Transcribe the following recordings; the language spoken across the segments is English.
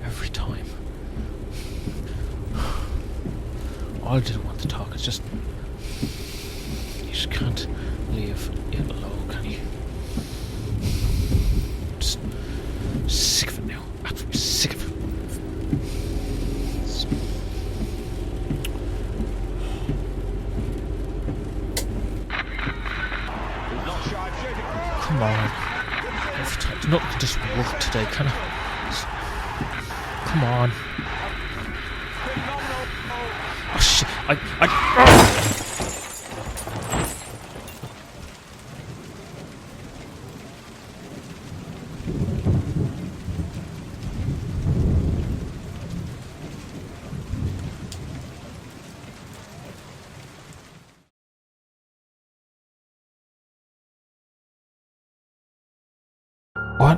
Every time. All I didn't want to talk. It's just... You just can't leave it alone, can you? Just sick of it now. Absolutely sick of it. Come on. Every time. Nothing can just work today, can it? Come on. Oh shit. What?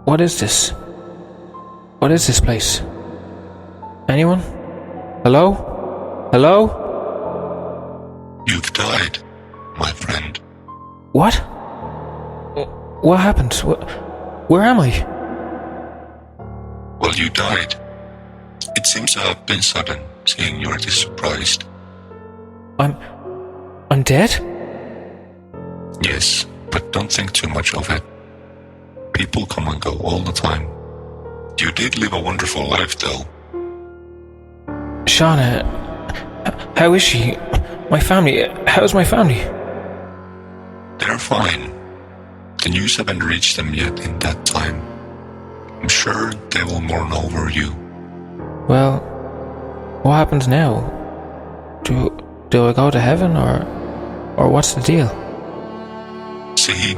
What is this? What is this place? Anyone? Hello? Hello? You've died, my friend. What? What happened? Where am I? Well, you died. It seems to have been sudden, seeing you're this surprised. I'm dead? Yes, but don't think too much of it. People come and go all the time. You did live a wonderful life, though. Shauna, how is she? My family, how's my family? They're fine. The news haven't reached them yet in that time. I'm sure they will mourn over you. Well, what happens now? Do I go to heaven or what's the deal? See,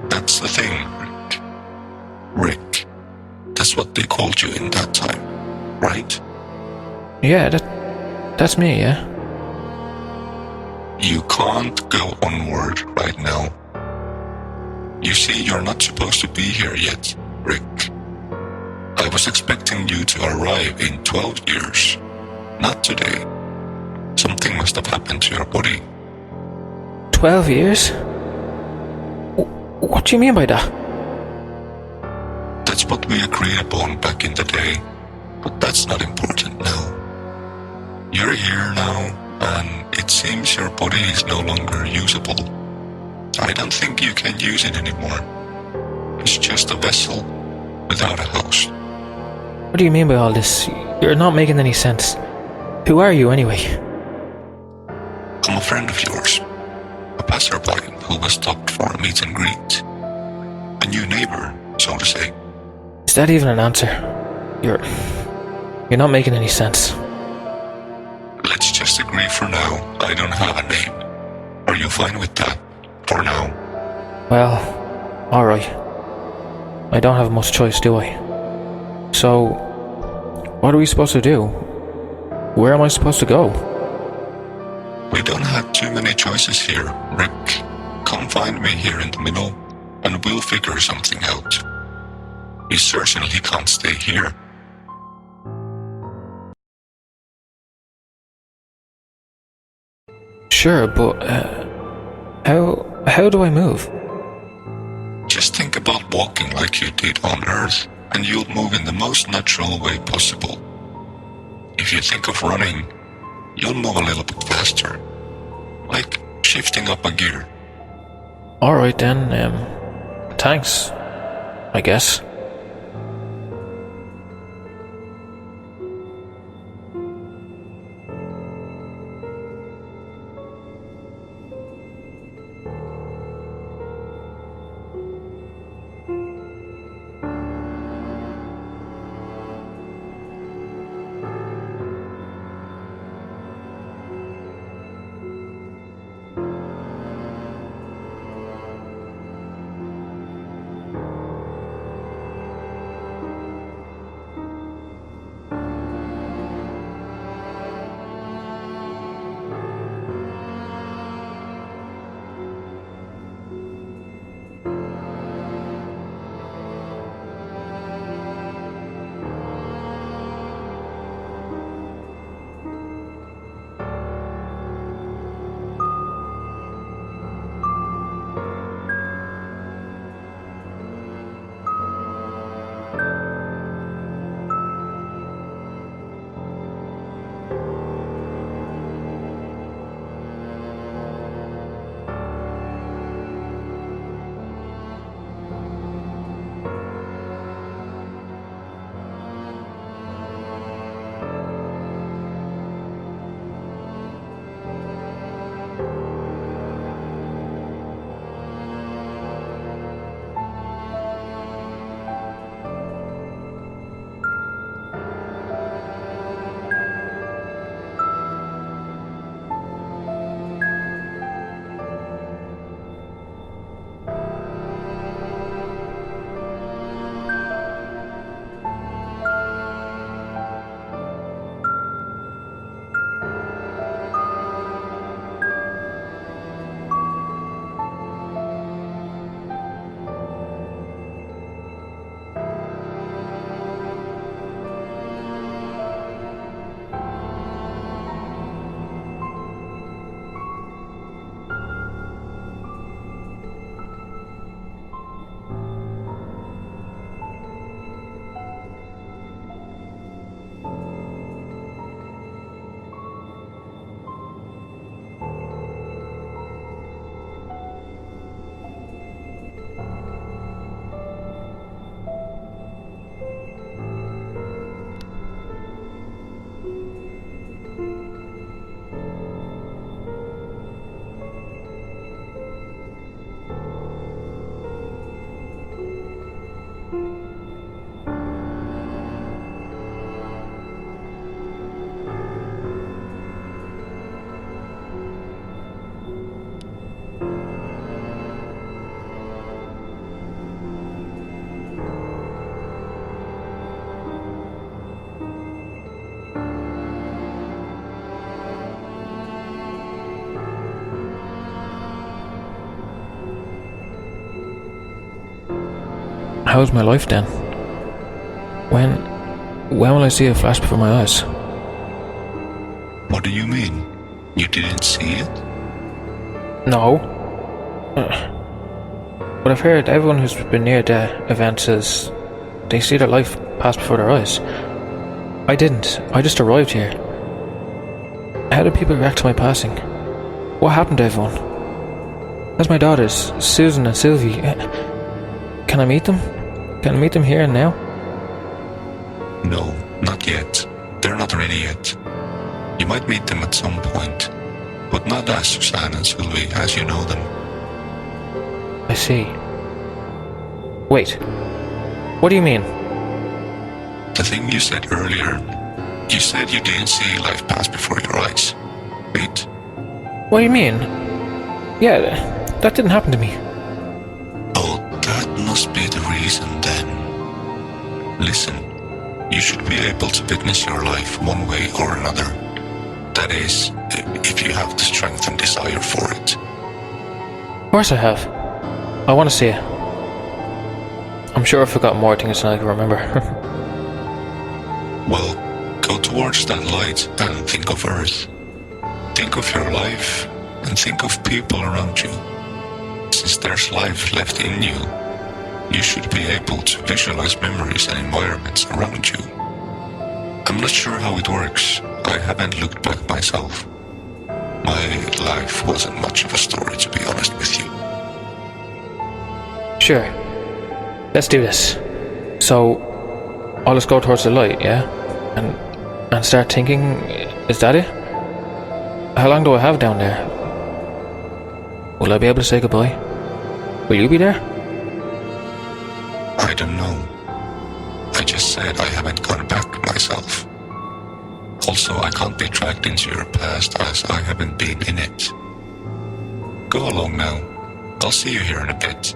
that's the thing, Rick. Rick. That's what they called you in that time, right? Yeah, that's me, yeah? You can't go onward right now. You see, you're not supposed to be here yet, Rick. I was expecting you to arrive in 12 years, not today. Something must have happened to your body. 12 years? What do you mean by that? That's what we agreed upon back in the day, but that's not important now. You're here now, and it seems your body is no longer usable. I don't think you can use it anymore. It's just a vessel without a host. What do you mean by all this? You're not making any sense. Who are you, anyway? I'm a friend of yours, a passerby who was stopped for a meet and greet. A new neighbor, so to say. Is that even an answer? You're not making any sense. Let's just agree for now I don't have a name. Are you fine with that? For now? Well, alright. I don't have much choice, do I? So, what are we supposed to do? Where am I supposed to go? We don't have too many choices here, Rick. Come find me here in the middle, and we'll figure something out. You certainly can't stay here. Sure, but how do I move? Just think about walking like you did on Earth, and you'll move in the most natural way possible. If you think of running, you'll move a little bit faster. Like shifting up a gear. Alright then, thanks, I guess. how's my life then? When will I see it flash before my eyes? What do you mean? You didn't see it? No. But I've heard everyone who's been near the event says they see their life pass before their eyes. I didn't. I just arrived here. How did people react to my passing? What happened to everyone? That's my daughters, Susan and Sylvie. Can I meet them? Can I meet them here and now? No, not yet. They're not ready yet. You might meet them at some point, but not as Suzanne and Sylvie as you know them. I see. Wait. What do you mean? The thing you said earlier, you said you didn't see life pass before your eyes. Wait, What do you mean? Yeah, that didn't happen to me. oh, that must be the reason then. Listen, you should be able to witness your life one way or another. That is, if you have the strength and desire for it. Of course I have. I want to see it. I'm sure I've forgotten more things than I can remember. Well, go towards that light and think of Earth. Think of your life and think of people around you. Since there's life left in you, you should be able to visualize memories and environments around you. I'm not sure how it works. I haven't looked back myself. My life wasn't much of a story, to be honest with you. Sure. Let's do this. So, I'll just go towards the light, yeah? And start thinking, is that it? How long do I have down there? Will I be able to say goodbye? Will you be there? I don't know. I just said I haven't gone back myself. Also, I can't be dragged into your past as I haven't been in it. Go along now. I'll see you here in a bit.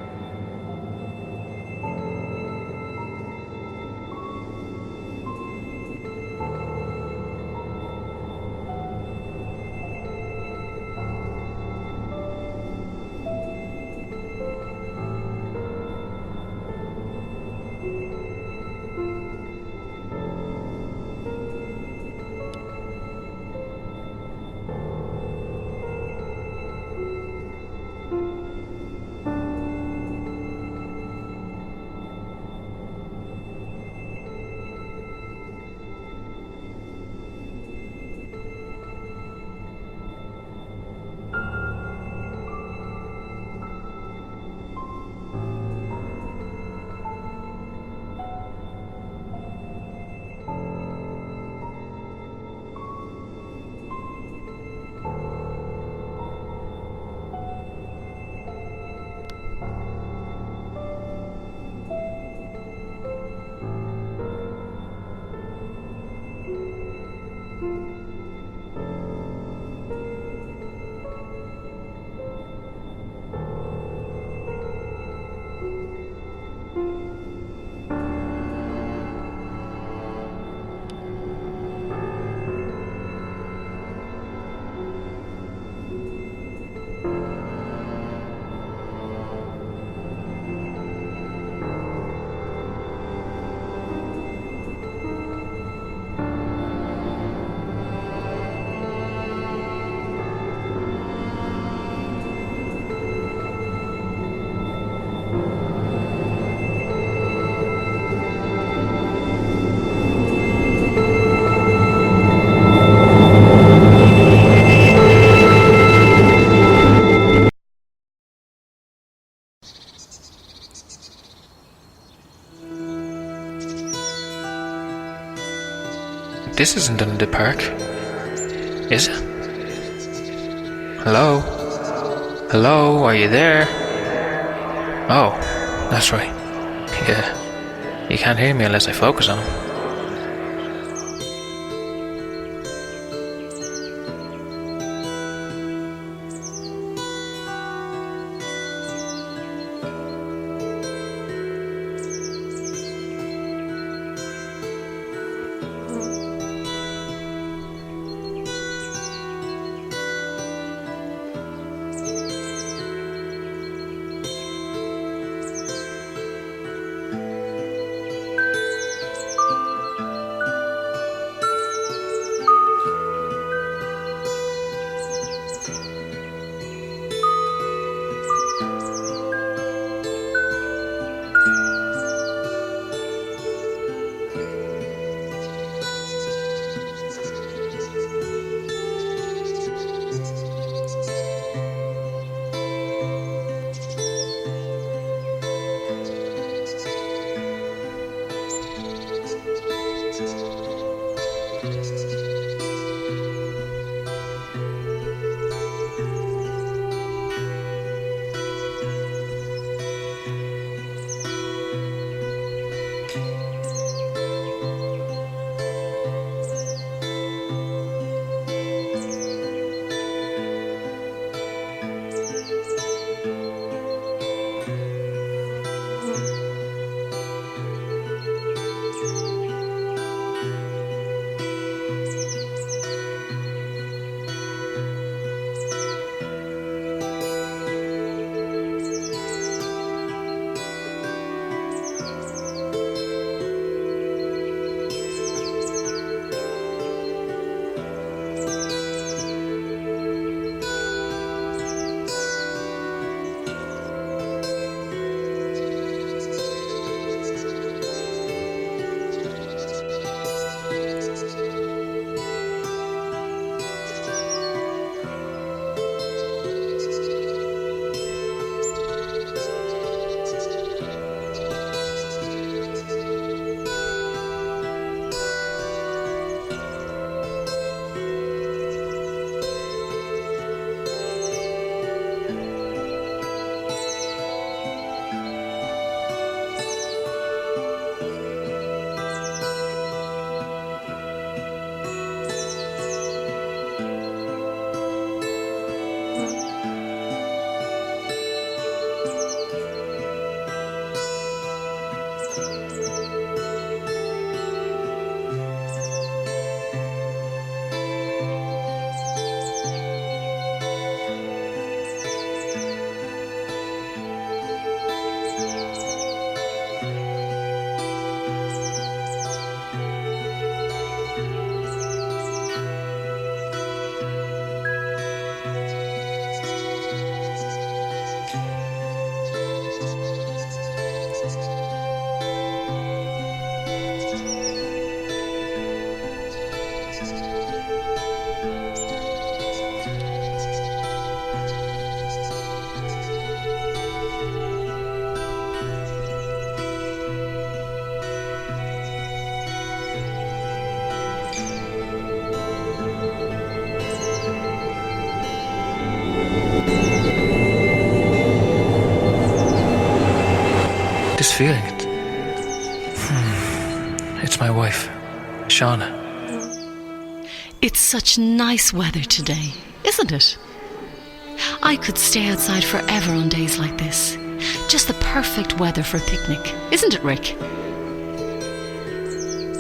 This isn't in the park. Is it? Hello? Hello, are you there? Oh, that's right. Yeah. You can't hear me unless I focus on him. feeling. It's my wife, Shauna. It's such nice weather today, isn't it? I could stay outside forever on days like this. Just the perfect weather for a picnic, isn't it, Rick?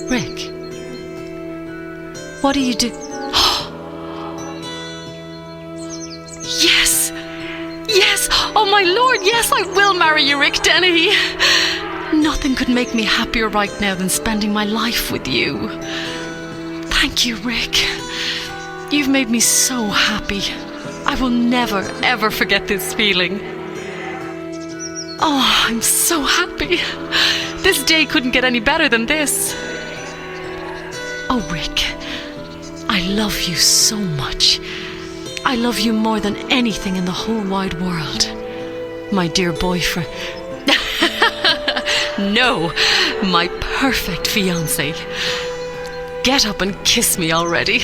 Rick, what do you do? Yes! Yes! Oh my lord, yes, I will marry you, Rick Dennehy! Nothing could make me happier right now than spending my life with you. Thank you, Rick. You've made me so happy. I will never, ever forget this feeling. Oh, I'm so happy. This day couldn't get any better than this. Oh, Rick, I love you so much. I love you more than anything in the whole wide world. My dear boyfriend. No, my perfect fiancé. Get up and kiss me already.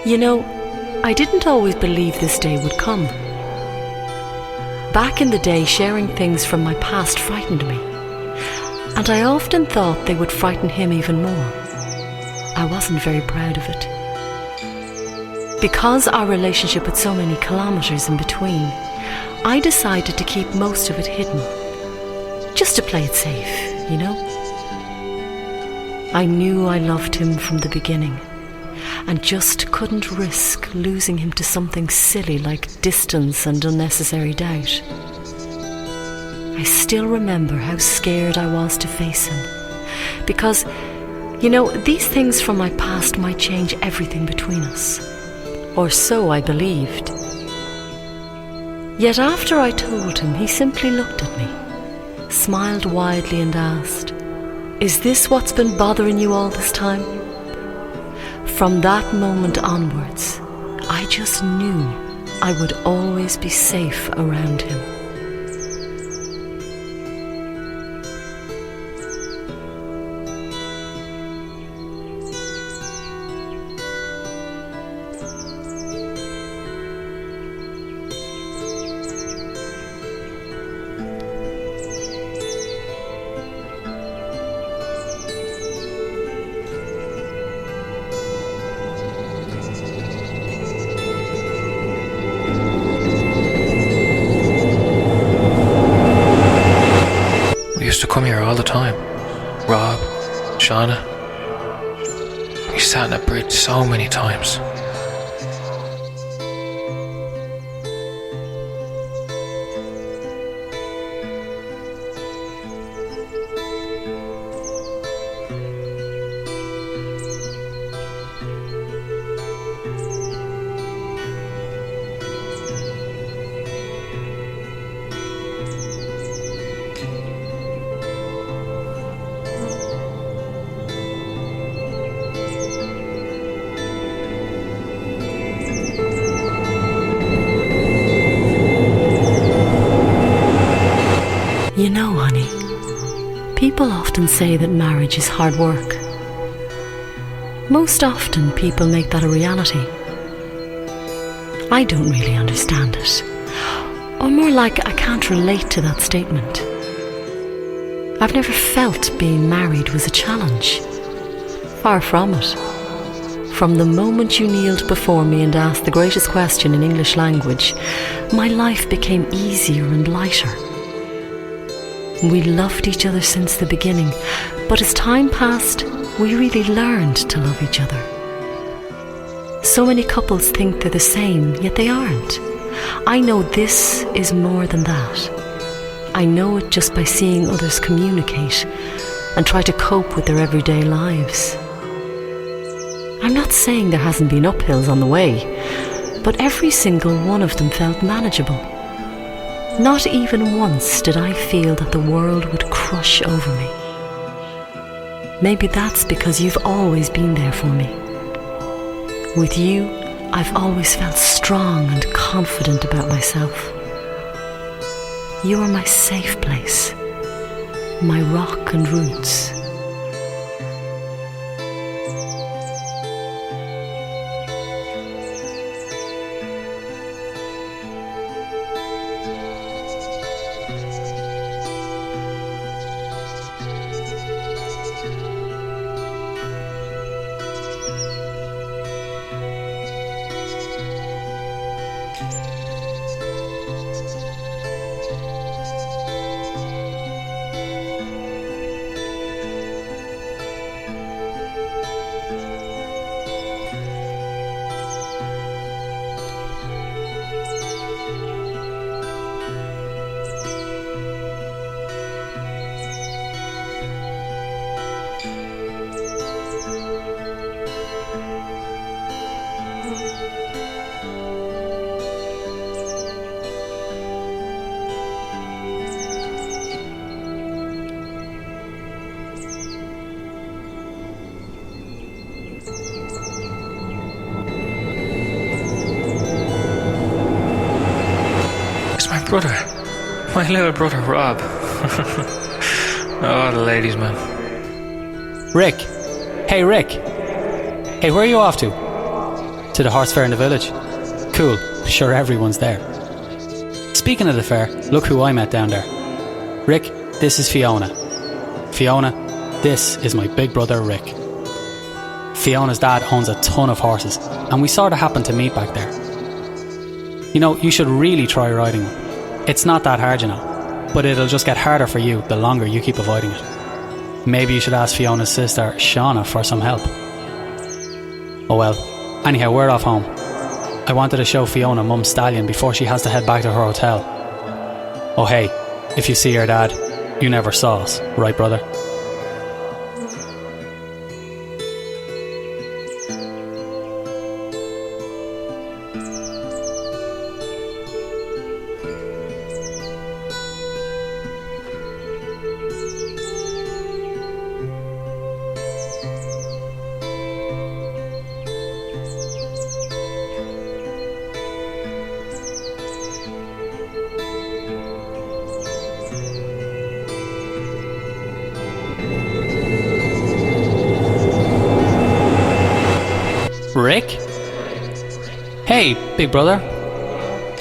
You know, I didn't always believe this day would come. Back in the day, sharing things from my past frightened me. And I often thought they would frighten him even more. I wasn't very proud of it. Because our relationship had so many kilometers in between, I decided to keep most of it hidden. Just to play it safe, you know? I knew I loved him from the beginning, and just couldn't risk losing him to something silly like distance and unnecessary doubt. I still remember how scared I was to face him, because, you know, these things from my past might change everything between us. Or so I believed. Yet after I told him, he simply looked at me, smiled widely and asked, "Is this what's been bothering you all this time?" From that moment onwards, I just knew I would always be safe around him. Shauna. We sat in a bridge so many times. You know, honey, people often say that marriage is hard work. Most often people make that a reality. I don't really understand it. Or more like I can't relate to that statement. I've never felt being married was a challenge. Far from it. From the moment you kneeled before me and asked the greatest question in English language, my life became easier and lighter. We loved each other since the beginning, but as time passed, we really learned to love each other. So many couples think they're the same, yet they aren't. I know this is more than that. I know it just by seeing others communicate and try to cope with their everyday lives. I'm not saying there hasn't been uphills on the way, but every single one of them felt manageable. Not even once did I feel that the world would crush over me. Maybe that's because you've always been there for me. With you, I've always felt strong and confident about myself. You are my safe place, my rock and roots. Brother. My little brother, Rob. Oh, the ladies, man. Rick. Hey, Rick. Hey, where are you off to? To the horse fair in the village? Cool. Sure, everyone's there. Speaking of the fair, look who I met down there. Rick, this is Fiona. Fiona, this is my big brother, Rick. Fiona's dad owns a ton of horses, and we sort of happened to meet back there. You know, you should really try riding one. It's not that hard, you know, but it'll just get harder for you the longer you keep avoiding it. Maybe you should ask Fiona's sister, Shauna, for some help. Oh well, anyhow, we're off home. I wanted to show Fiona Mum's stallion before she has to head back to her hotel. Oh hey, if you see your dad, you never saw us, right brother? Rick? Hey, big brother.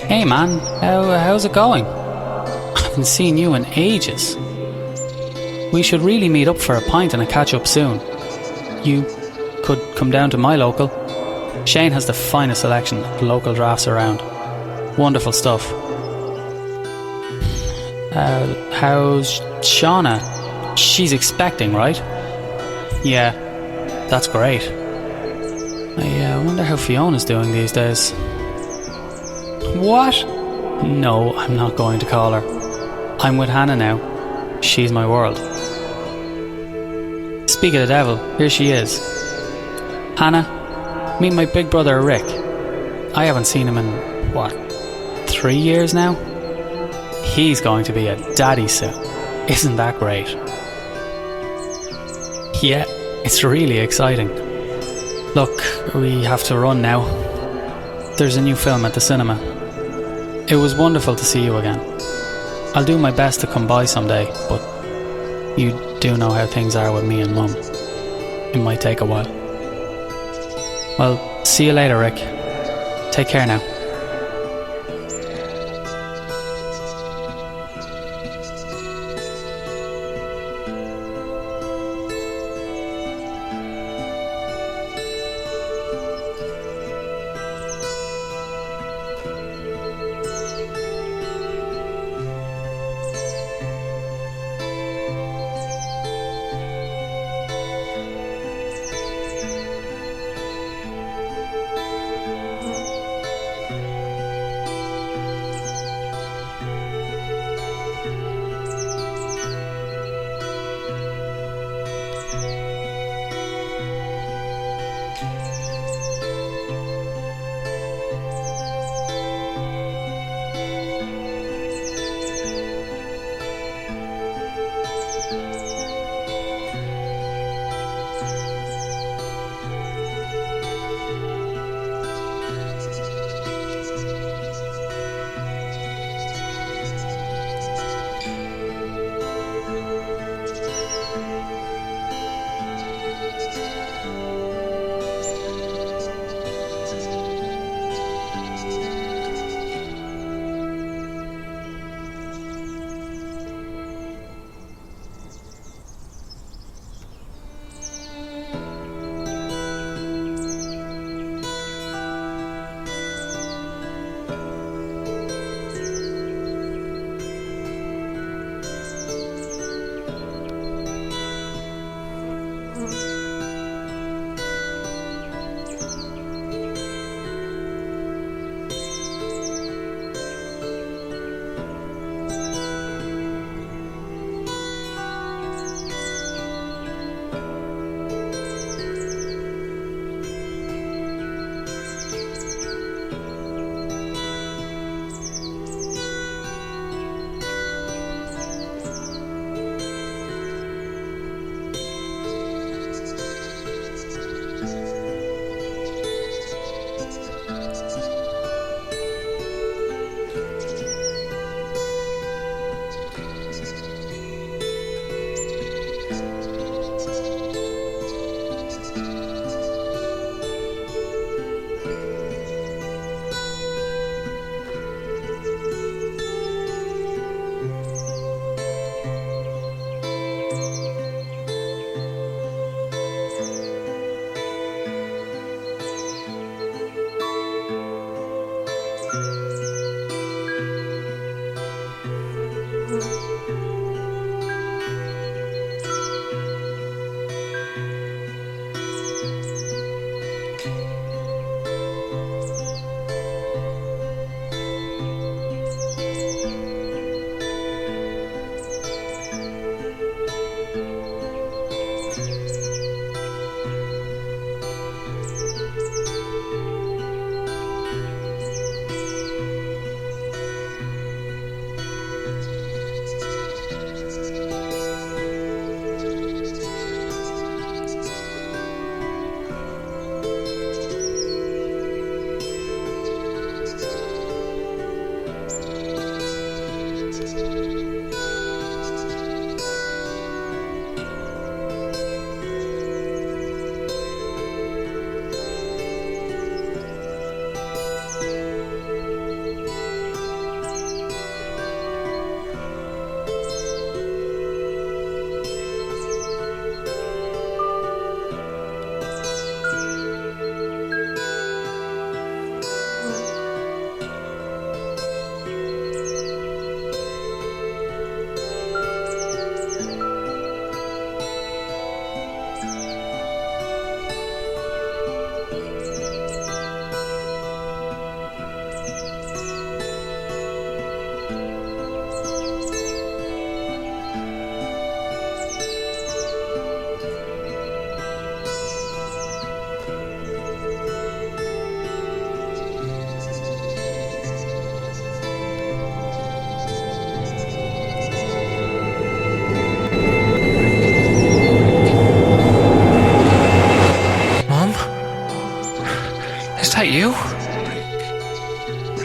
Hey man, how's it going? I haven't seen you in ages. We should really meet up for a pint and a catch up soon. You could come down to my local. Shane has the finest selection of local drafts around. Wonderful stuff. How's Shauna? She's expecting, right? Yeah, that's great. I wonder how Fiona's doing these days. What? No, I'm not going to call her. I'm with Hannah now. She's my world. Speak of the devil, here she is. Hannah, meet my big brother Rick. I haven't seen him in, 3 years now? He's going to be a daddy soon. Isn't that great? Yeah, it's really exciting. Look, we have to run now. There's a new film at the cinema. It was wonderful to see you again. I'll do my best to come by someday, but you do know how things are with me and Mum. It might take a while. Well, see you later, Rick. Take care now.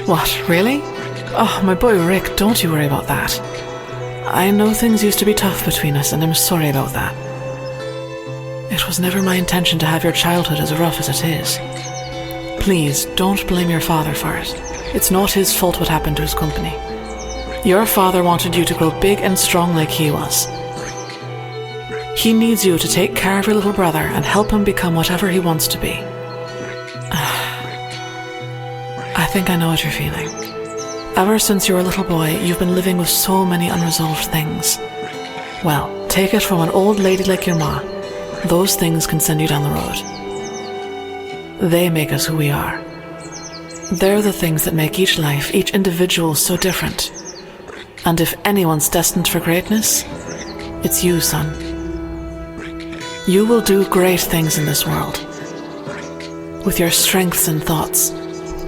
What, really? Oh, my boy Rick, don't you worry about that. I know things used to be tough between us, and I'm sorry about that. It was never my intention to have your childhood as rough as it is. Please, don't blame your father for it. It's not his fault what happened to his company. Your father wanted you to grow big and strong like he was. He needs you to take care of your little brother and help him become whatever he wants to be. I think I know what you're feeling. Ever since you were a little boy, you've been living with so many unresolved things. Well, take it from an old lady like your ma. Those things can send you down the road. They make us who we are. They're the things that make each life, each individual so different. And if anyone's destined for greatness, it's you, son. You will do great things in this world. With your strengths and thoughts,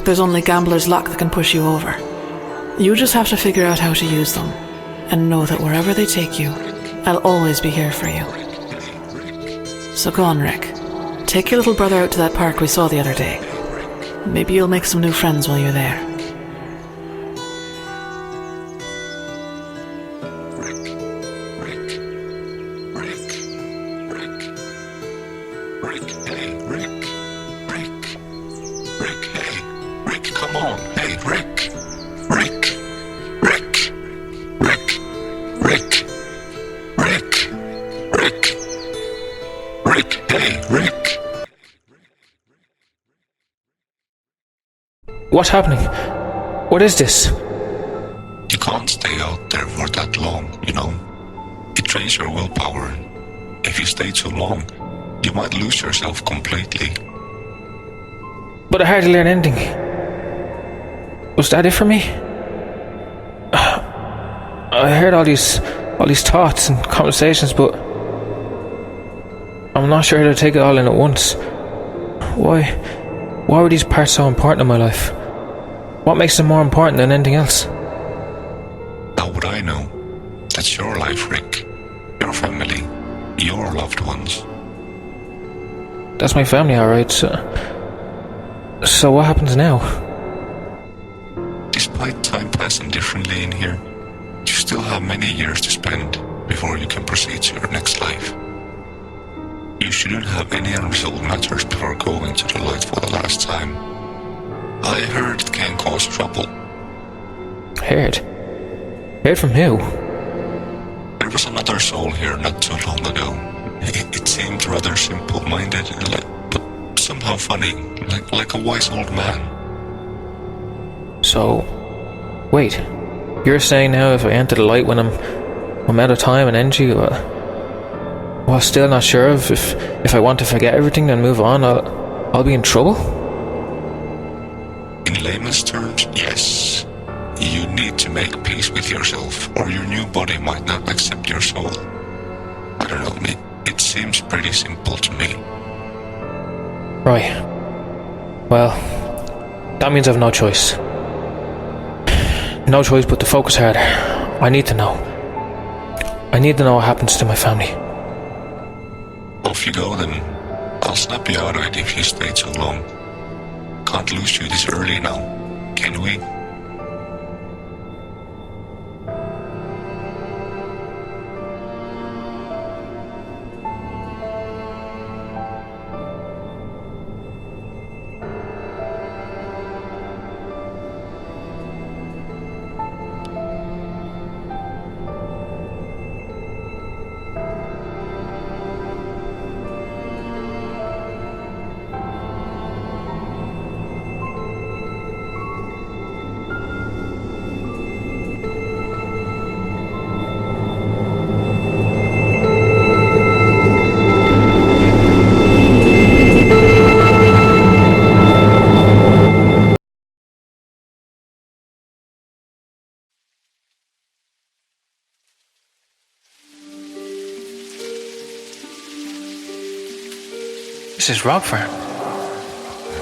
there's only gambler's luck that can push you over. You just have to figure out how to use them, and know that wherever they take you, I'll always be here for you. So go on, Rick. Take your little brother out to that park we saw the other day. Maybe you'll make some new friends while you're there. What's happening? What is this? You can't stay out there for that long, you know. It drains your willpower. If you stay too long, you might lose yourself completely. But I hardly learned anything. Was that it for me? I heard all these thoughts and conversations, but I'm not sure how to take it all in at once. Why were these parts so important in my life? What makes them more important than anything else? How would I know? That's your life, Rick. Your family. Your loved ones. That's my family, alright, so what happens now? Despite time passing differently in here, you still have many years to spend before you can proceed to your next life. You shouldn't have any unresolved matters before going to the light for the last time. I heard it can cause trouble. Heard? Heard from who? There was another soul here not too long ago. It seemed rather simple-minded, but somehow funny, like a wise old man. So, wait. You're saying now if I enter the light when I'm out of time and energy, well, still not sure if I want to forget everything and move on, I'll be in trouble? In layman's terms, yes. You need to make peace with yourself, or your new body might not accept your soul. I don't know, it seems pretty simple to me. Right. Well, that means I've no choice. No choice but to focus harder. I need to know. I need to know what happens to my family. Off you go then. I'll snap you out of it if you stay too long. Can't lose you this early now, can we? This is Rob Farm.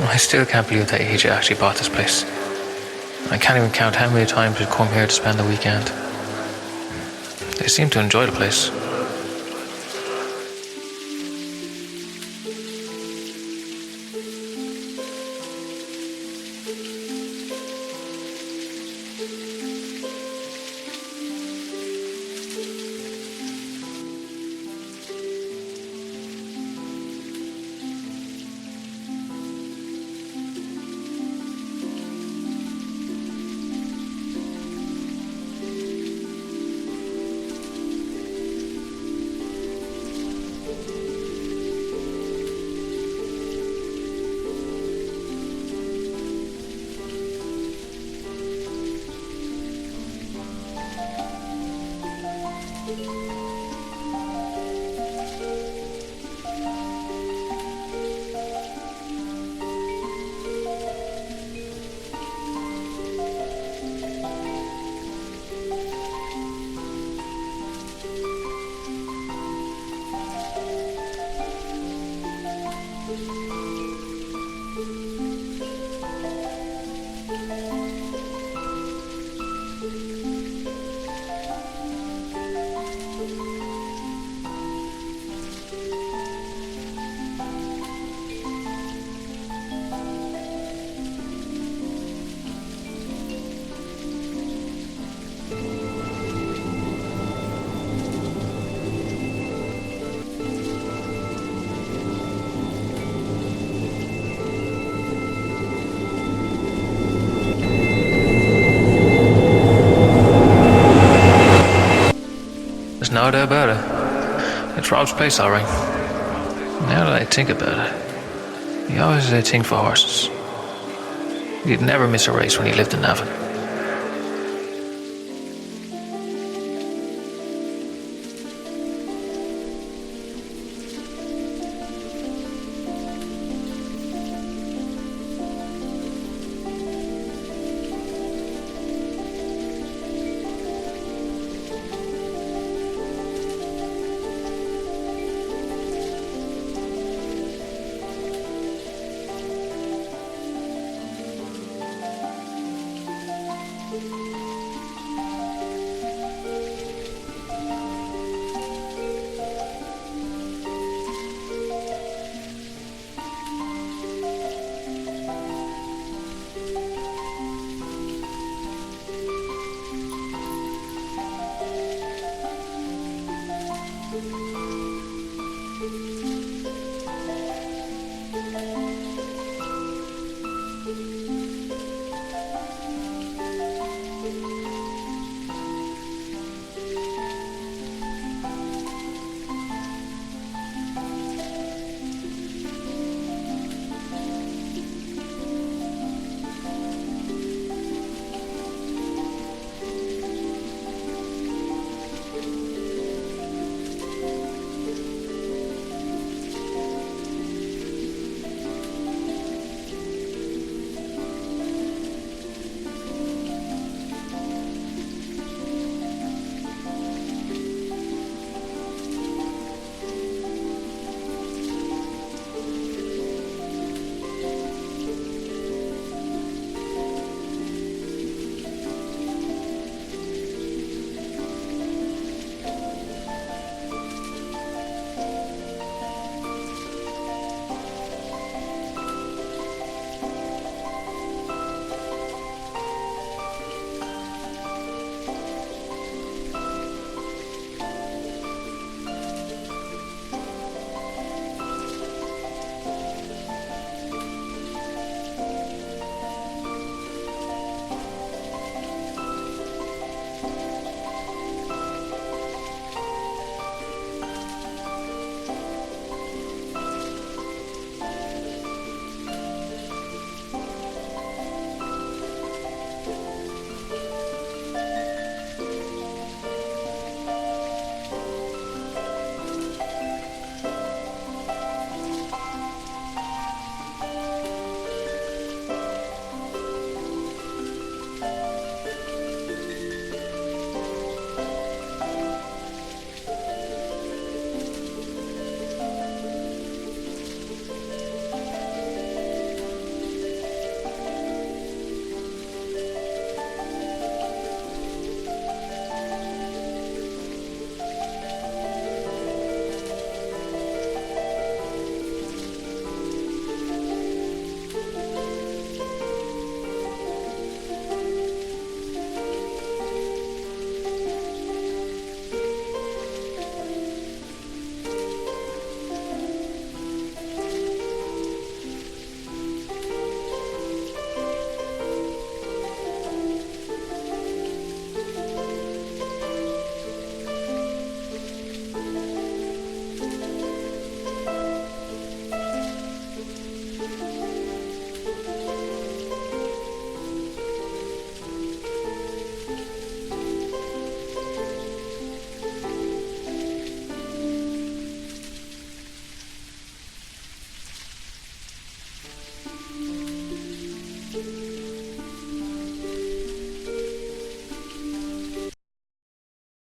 I still can't believe that AJ actually bought this place. I can't even count how many times we'd come here to spend the weekend. They seem to enjoy the place. There's no doubt about it. It's Rob's place, all right. Now that I think about it, he always had a thing for horses. He'd never miss a race when he lived in Navan.